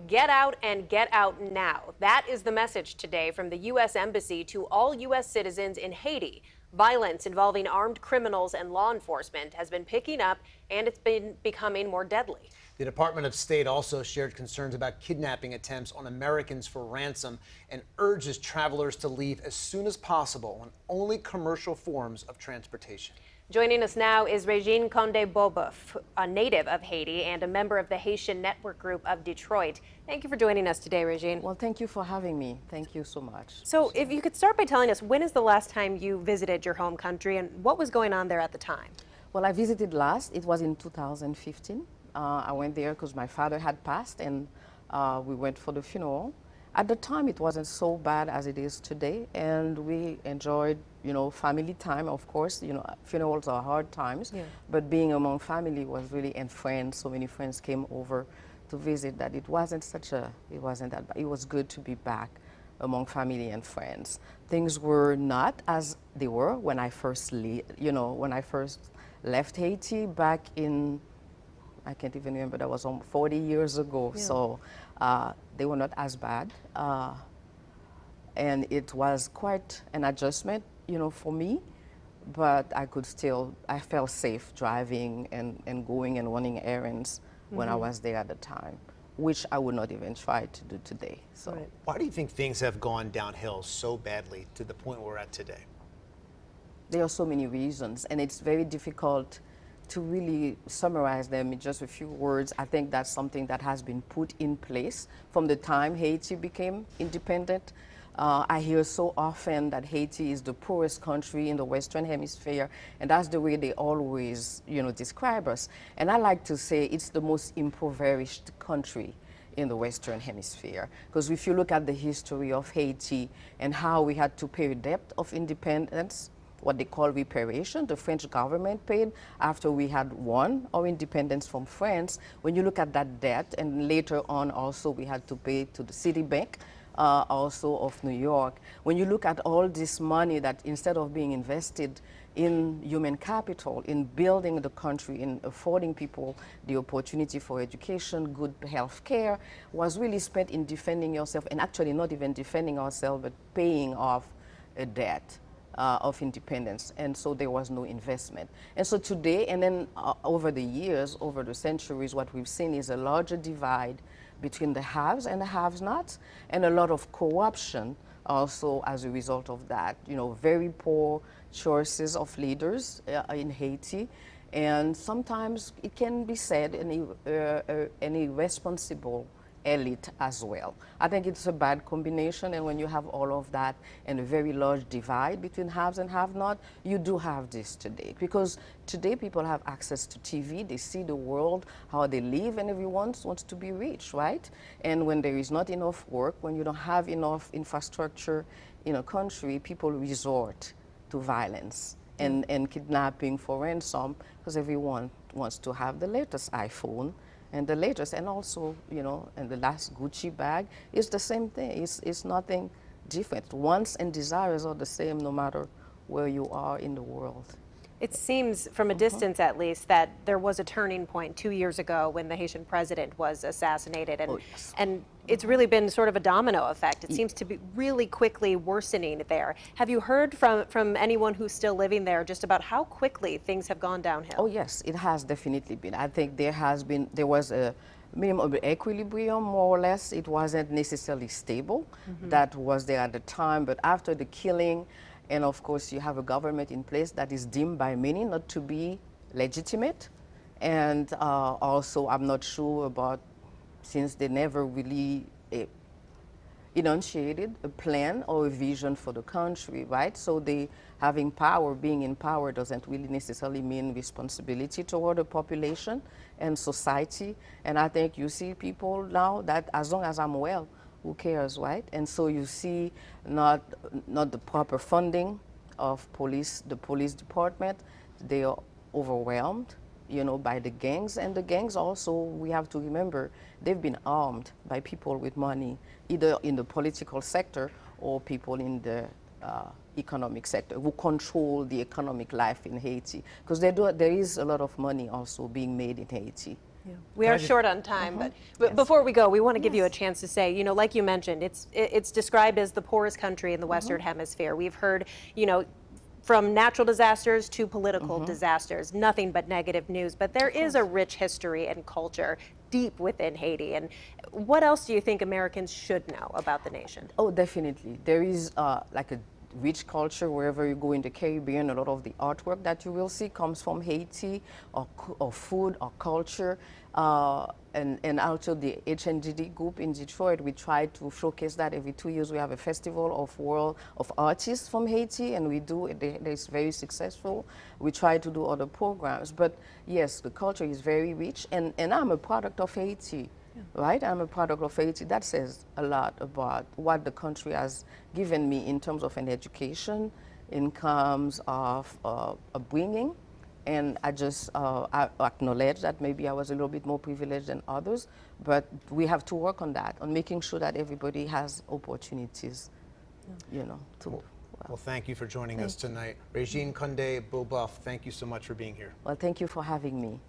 Get out and get out now. That is the message today from the U.S. Embassy to all U.S. citizens in Haiti. Violence involving armed criminals and law enforcement has been picking up, and it's been becoming more deadly. The Department of State also shared concerns about kidnapping attempts on Americans for ransom and urges travelers to leave as soon as possible on only commercial forms of transportation. Joining us now is Regine Conde, a native of Haiti and a member of the Haitian Network Group of Detroit. Thank you for joining us today, Regine. Well, thank you for having me. Thank you so much. So if you could start by telling us, when is the last time you visited your home country and what was going on there at the time? Well, I visited last. It was in 2015. I went there because my father had passed, and we went for the funeral. At the time, it wasn't so bad as it is today, and we enjoyed, family time. Of course, funerals are hard times, but being among family was really, and friends. So many friends came over to visit that it wasn't that bad. It was good to be back among family and friends. Things were not as they were when I first, when I first left Haiti back in, I can't even remember, that was 40 years ago. Yeah. So they were not as bad. And it was quite an adjustment, for me, but I felt safe driving and going and running errands when I was there at the time, which I would not even try to do today. So, why do you think things have gone downhill so badly to the point we're at today? There are so many reasons, and it's very difficult to really summarize them in just a few words. I think that's something that has been put in place from the time Haiti became independent. I hear so often that Haiti is the poorest country in the Western Hemisphere, and that's the way they always, describe us. And I like to say it's the most impoverished country in the Western Hemisphere. Because if you look at the history of Haiti and how we had to pay a debt of independence, what they call reparation, the French government paid after we had won our independence from France. When you look at that debt, and later on also we had to pay to the Citibank, also of New York. When you look at all this money that instead of being invested in human capital, in building the country, in affording people the opportunity for education, good health care, was really spent in defending yourself, and actually not even defending ourselves, but paying off a debt of independence. And so there was no investment. And so today, and then over the years, over the centuries, what we've seen is a larger divide between the haves and the have-nots, and a lot of corruption also as a result of that. Very poor choices of leaders in Haiti, and sometimes it can be said an irresponsible elite as well. I think it's a bad combination, and when you have all of that and a very large divide between haves and have-not, you do have this today. Because today people have access to TV, they see the world, how they live, and everyone wants to be rich, right? And when there is not enough work, when you don't have enough infrastructure in a country, people resort to violence and kidnapping for ransom, because everyone wants to have the latest iPhone and the latest, and also, and the last Gucci bag. It's the same thing. It's nothing different. Wants and desires are the same no matter where you are in the world. It seems, from a distance at least, that there was a turning point 2 years ago when the Haitian president was assassinated, and it's really been sort of a domino effect. It seems to be really quickly worsening there. Have you heard from anyone who's still living there just about how quickly things have gone downhill? Oh yes, it has definitely been. I think there was a minimum equilibrium, more or less. It wasn't necessarily stable. That was there at the time, but after the killing, and of course, you have a government in place that is deemed by many not to be legitimate. And also, I'm not sure about, since they never really enunciated a plan or a vision for the country, right? So they having power, being in power doesn't really necessarily mean responsibility toward the population and society. And I think you see people now that as long as I'm well, who cares, right? And so you see not the proper funding of the police department. They are overwhelmed, by the gangs. And the gangs also, we have to remember, they've been armed by people with money, either in the political sector or people in the economic sector who control the economic life in Haiti. Because there is a lot of money also being made in Haiti. We Can I are just- short on time, but before we go, we want to give you a chance to say, you know, like you mentioned, it's described as the poorest country in the Western Hemisphere. We've heard, you know, from natural disasters to political disasters, nothing but negative news. But there is a rich history and culture deep within Haiti. And what else do you think Americans should know about the nation? Oh, definitely. There is like a rich culture wherever you go in the Caribbean. A lot of the artwork that you will see comes from Haiti, or food, or culture. And also the HNGD group in Detroit, we try to showcase that every 2 years. We have a festival of artists from Haiti, and we do, it's very successful. We try to do other programs. But yes, the culture is very rich, and I'm a product of Haiti. Right? I'm a product of Haiti. That says a lot about what the country has given me in terms of an education, incomes of upbringing. And I just I acknowledge that maybe I was a little bit more privileged than others, but we have to work on that, on making sure that everybody has opportunities, you know, to. Well, thank you for joining us tonight. Regine Conde, Beauboeuf, thank you so much for being here. Well, thank you for having me.